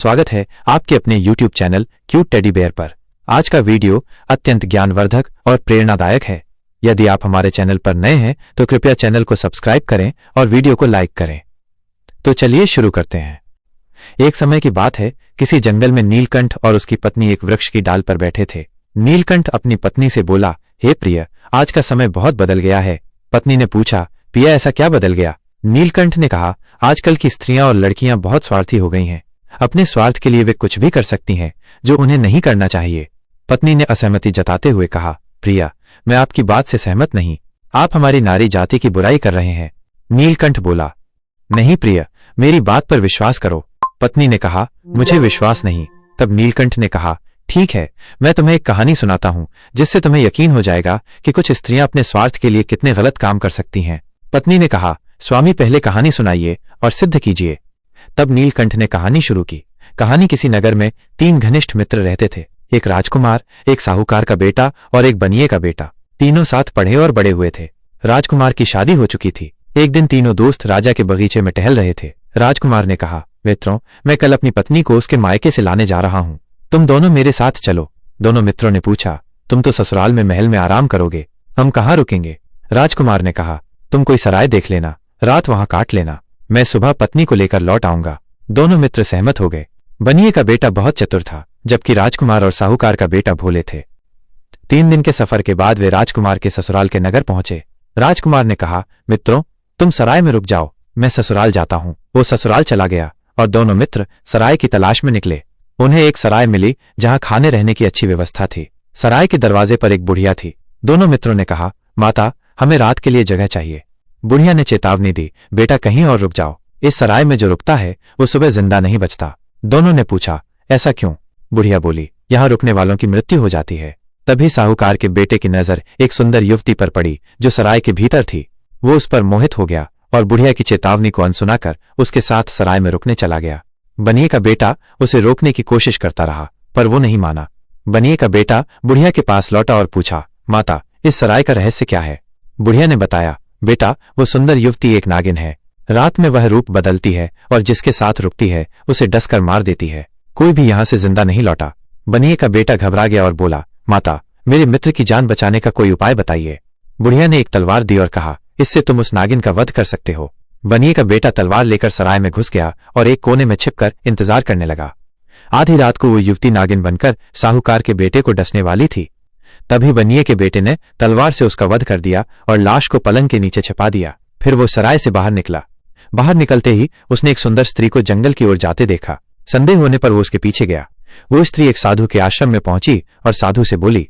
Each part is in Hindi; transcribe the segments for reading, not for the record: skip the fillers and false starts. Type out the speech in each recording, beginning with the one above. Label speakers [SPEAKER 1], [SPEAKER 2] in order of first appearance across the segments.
[SPEAKER 1] स्वागत है आपके अपने YouTube channel cute teddy bear पर। आज का वीडियो अत्यंत ज्ञानवर्धक और प्रेरणादायक है। यदि आप हमारे चैनल पर नए हैं तो कृपया चैनल को सब्सक्राइब करें और वीडियो को लाइक करें। तो चलिए शुरू करते हैं। एक समय की बात है, किसी जंगल में नीलकंठ और उसकी पत्नी एक वृक्ष की डाल पर बैठे थे। नीलकंठ अपनी पत्नी से बोला, हे प्रिय, आज का समय बहुत बदल गया है। पत्नी ने पूछा, पिया ऐसा क्या बदल गया? नीलकंठ ने कहा, आजकल की स्त्रियां और लड़कियां बहुत स्वार्थी हो गई हैं। अपने स्वार्थ के लिए वे कुछ भी कर सकती हैं जो उन्हें नहीं करना चाहिए। पत्नी ने असहमति जताते हुए कहा, प्रिया, मैं आपकी बात से सहमत नहीं। आप हमारी नारी जाति की बुराई कर रहे हैं। नीलकंठ बोला, नहीं प्रिय, मेरी बात पर विश्वास करो। पत्नी ने कहा, मुझे विश्वास नहीं। तब नीलकंठ ने कहा, ठीक है, मैं तुम्हें एक कहानी सुनाता हूं जिससे तुम्हें यकीन हो जाएगा कि कुछ स्त्रियां अपने स्वार्थ के लिए कितने गलत काम कर सकती हैं। पत्नी ने कहा, स्वामी पहले कहानी सुनाइए और सिद्ध कीजिए। तब नीलकंठ ने कहानी शुरू की। कहानी किसी नगर में 3 घनिष्ठ मित्र रहते थे, एक राजकुमार, एक साहूकार का बेटा और एक बनिए का बेटा। तीनों साथ पढ़े और बड़े हुए थे। राजकुमार की शादी हो चुकी थी। एक दिन तीनों दोस्त राजा के बगीचे में टहल रहे थे। राजकुमार ने कहा, मित्रों, मैं कल अपनी पत्नी को उसके मायके से लाने जा रहा हूं, तुम दोनों मेरे साथ चलो। दोनों मित्रों ने पूछा, तुम तो ससुराल में महल में आराम करोगे, हम कहाँ रुकेंगे? राजकुमार ने कहा, तुम कोई सराय देख लेना, रात वहां काट लेना, मैं सुबह पत्नी को लेकर लौट आऊंगा। दोनों मित्र सहमत हो गए। बनिए का बेटा बहुत चतुर था, जबकि राजकुमार और साहूकार का बेटा भोले थे। 3 दिन के सफर के बाद वे राजकुमार के ससुराल के नगर पहुंचे। राजकुमार ने कहा, मित्रों, तुम सराय में रुक जाओ, मैं ससुराल जाता हूं। वो ससुराल चला गया और दोनों मित्र सराय की तलाश में निकले। उन्हें एक सराय मिली जहां खाने रहने की अच्छी व्यवस्था थी। सराय के दरवाजे पर एक बुढ़िया थी। दोनों मित्रों ने कहा, माता, हमें रात के लिए जगह चाहिए। बुढ़िया ने चेतावनी दी, बेटा कहीं और रुक जाओ, इस सराय में जो रुकता है वो सुबह जिंदा नहीं बचता। दोनों ने पूछा, ऐसा क्यों? बुढ़िया बोली, यहां रुकने वालों की मृत्यु हो जाती है। तभी साहूकार के बेटे की नजर एक सुंदर युवती पर पड़ी जो सराय के भीतर थी। वो उस पर मोहित हो गया और बुढ़िया की चेतावनी को अनसुना कर उसके साथ सराय में रुकने चला गया। बनिए का बेटा उसे रोकने की कोशिश करता रहा, पर वो नहीं माना। बनिए का बेटा बुढ़िया के पास लौटा और पूछा, माता, इस सराय का रहस्य क्या है? बुढ़िया ने बताया, बेटा, वो सुंदर युवती एक नागिन है। रात में वह रूप बदलती है और जिसके साथ रुकती है उसे डसकर मार देती है। कोई भी यहां से जिंदा नहीं लौटा। बनिए का बेटा घबरा गया और बोला, माता, मेरे मित्र की जान बचाने का कोई उपाय बताइए। बुढ़िया ने एक तलवार दी और कहा, इससे तुम उस नागिन का वध कर सकते हो। बनिए का बेटा तलवार लेकर सराय में घुस गया और एक कोने में छिपकर इंतजार करने लगा। आधी रात को वो युवती नागिन बनकर साहूकार के बेटे को डसने वाली थी। तभी बनिए के बेटे ने तलवार से उसका वध कर दिया और लाश को पलंग के नीचे छिपा दिया। फिर वो सराय से बाहर निकला। बाहर निकलते ही उसने एक सुंदर स्त्री को जंगल की ओर जाते देखा। संदेह होने पर वो उसके पीछे गया। वो स्त्री एक साधु के आश्रम में पहुंची और साधु से बोली,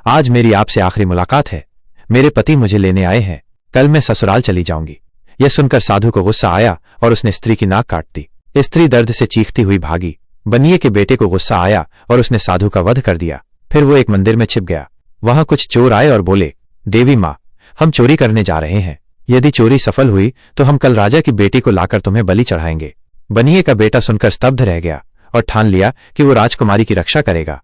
[SPEAKER 1] आज मेरी आपसे आखिरी मुलाकात है। मेरे पति मुझे लेने आए हैं, कल मैं ससुराल चली जाऊंगी। यह सुनकर साधु को गुस्सा आया और उसने स्त्री की नाक काट दी। स्त्री दर्द से चीखती हुई भागी। बनिए के बेटे को गुस्सा आया और उसने साधु का वध कर दिया। फिर वो एक मंदिर में छिप गया। वहां कुछ चोर आए और बोले, देवी माँ, हम चोरी करने जा रहे हैं। यदि चोरी सफल हुई तो हम कल राजा की बेटी को लाकर तुम्हें बलि चढ़ाएंगे। बनिए का बेटा सुनकर स्तब्ध रह गया और ठान लिया कि वो राजकुमारी की रक्षा करेगा।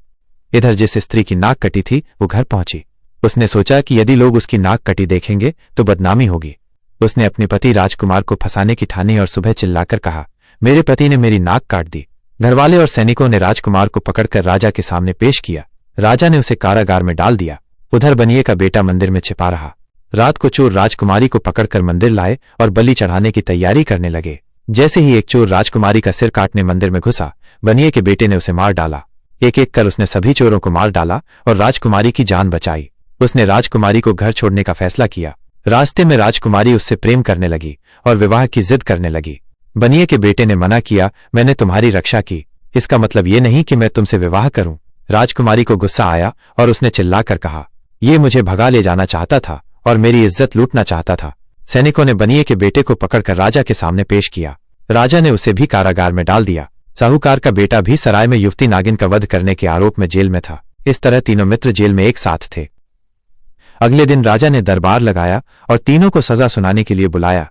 [SPEAKER 1] इधर जिस स्त्री की नाक कटी थी वो घर पहुंची। उसने सोचा कि यदि लोग उसकी नाक कटी देखेंगे तो बदनामी होगी। उसने अपने पति राजकुमार को फंसाने की ठानी और सुबह चिल्लाकर कहा, मेरे पति ने मेरी नाक काट दी। घरवाले और सैनिकों ने राजकुमार को पकड़कर राजा के सामने पेश किया। राजा ने उसे कारागार में डाल दिया। उधर बनिए का बेटा मंदिर में छिपा रहा। रात को चोर राजकुमारी को पकड़कर मंदिर लाए और बलि चढ़ाने की तैयारी करने लगे। जैसे ही एक चोर राजकुमारी का सिर काटने मंदिर में घुसा, बनिए के बेटे ने उसे मार डाला। एक एक कर उसने सभी चोरों को मार डाला और राजकुमारी की जान बचाई। उसने राजकुमारी को घर छोड़ने का फैसला किया। रास्ते में राजकुमारी उससे प्रेम करने लगी और विवाह की जिद करने लगी। बनिए के बेटे ने मना किया, मैंने तुम्हारी रक्षा की, इसका मतलब ये नहीं कि मैं तुमसे विवाह करूं। राजकुमारी को गुस्सा आया और उसने चिल्लाकर कहा, ये मुझे भगा ले जाना चाहता था और मेरी इज्जत लूटना चाहता था। सैनिकों ने बनिए के बेटे को पकड़कर राजा के सामने पेश किया। राजा ने उसे भी कारागार में डाल दिया। साहूकार का बेटा भी सराय में युवती नागिन का वध करने के आरोप में जेल में था। इस तरह तीनों मित्र जेल में एक साथ थे। अगले दिन राजा ने दरबार लगाया और तीनों को सजा सुनाने के लिए बुलाया।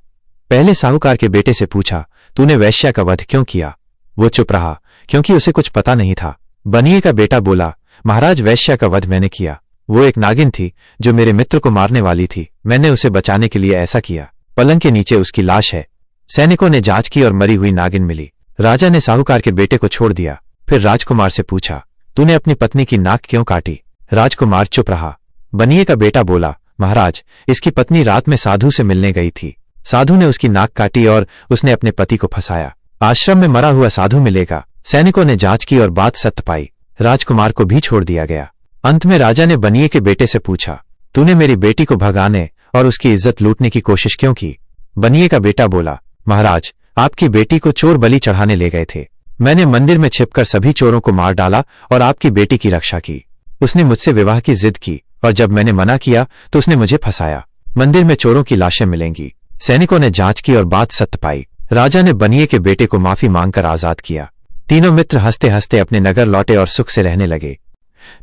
[SPEAKER 1] पहले साहूकार के बेटे से पूछा, तूने वैश्या का वध क्यों किया? वो चुप रहा क्योंकि उसे कुछ पता नहीं था। बनिए का बेटा बोला, महाराज, वैश्या का वध मैंने किया। वो एक नागिन थी जो मेरे मित्र को मारने वाली थी। मैंने उसे बचाने के लिए ऐसा किया। पलंग के नीचे उसकी लाश है। सैनिकों ने जांच की और मरी हुई नागिन मिली। राजा ने साहूकार के बेटे को छोड़ दिया। फिर राजकुमार से पूछा, तूने अपनी पत्नी की नाक क्यों काटी? राजकुमार चुप रहा। बनिए का बेटा बोला, महाराज, इसकी पत्नी रात में साधु से मिलने गई थी। साधु ने उसकी नाक काटी और उसने अपने पति को फंसाया। आश्रम में मरा हुआ साधु मिलेगा। सैनिकों ने जांच की और बात सत्य पाई। राजकुमार को भी छोड़ दिया गया। अंत में राजा ने बनिए के बेटे से पूछा, तूने मेरी बेटी को भगाने और उसकी इज्जत लूटने की कोशिश क्यों की? बनिए का बेटा बोला, महाराज, आपकी बेटी को चोर बलि चढ़ाने ले गए थे। मैंने मंदिर में छिपकर सभी चोरों को मार डाला और आपकी बेटी की रक्षा की। उसने मुझसे विवाह की जिद की और जब मैंने मना किया तो उसने मुझे फंसाया। मंदिर में चोरों की लाशें मिलेंगी। सैनिकों ने जांच की और बात सत्य पाई। राजा ने बनिए के बेटे को माफी मांगकर आजाद किया। तीनों मित्र हंसते हंसते अपने नगर लौटे और सुख से रहने लगे।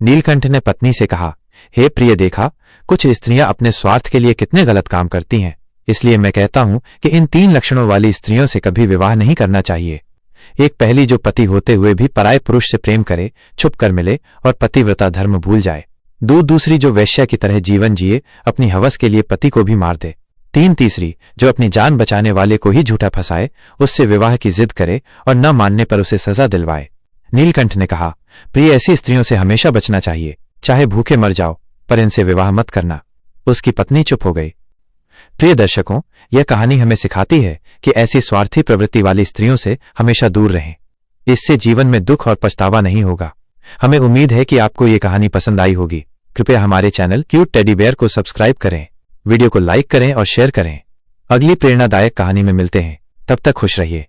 [SPEAKER 1] नीलकंठ ने पत्नी से कहा, हे प्रिय, देखा कुछ स्त्रियां अपने स्वार्थ के लिए कितने गलत काम करती हैं। इसलिए मैं कहता हूं कि इन 3 लक्षणों वाली स्त्रियों से कभी विवाह नहीं करना चाहिए। एक पहली, जो पति होते हुए भी पराये पुरुष से प्रेम करे, छुप कर मिले और पतिव्रता धर्म भूल जाए। दूसरी, जो वैश्या की तरह जीवन जिए, अपनी हवस के लिए पति को भी मार दे। तीसरी, जो अपनी जान बचाने वाले को ही झूठा फंसाए, उससे विवाह की जिद करे और न मानने पर उसे सजा दिलवाए। नीलकंठ ने कहा, प्रिय, ऐसी स्त्रियों से हमेशा बचना चाहिए। चाहे भूखे मर जाओ, पर इनसे विवाह मत करना। उसकी पत्नी चुप हो गई। प्रिय दर्शकों, यह कहानी हमें सिखाती है कि ऐसी स्वार्थी प्रवृत्ति वाली स्त्रियों से हमेशा दूर रहें। इससे जीवन में दुख और पछतावा नहीं होगा। हमें उम्मीद है कि आपको ये कहानी पसंद आई होगी। कृपया हमारे चैनल क्यूट टेडी बेयर को सब्सक्राइब करें, वीडियो को लाइक करें और शेयर करें। अगली प्रेरणादायक कहानी में मिलते हैं। तब तक खुश रहिए।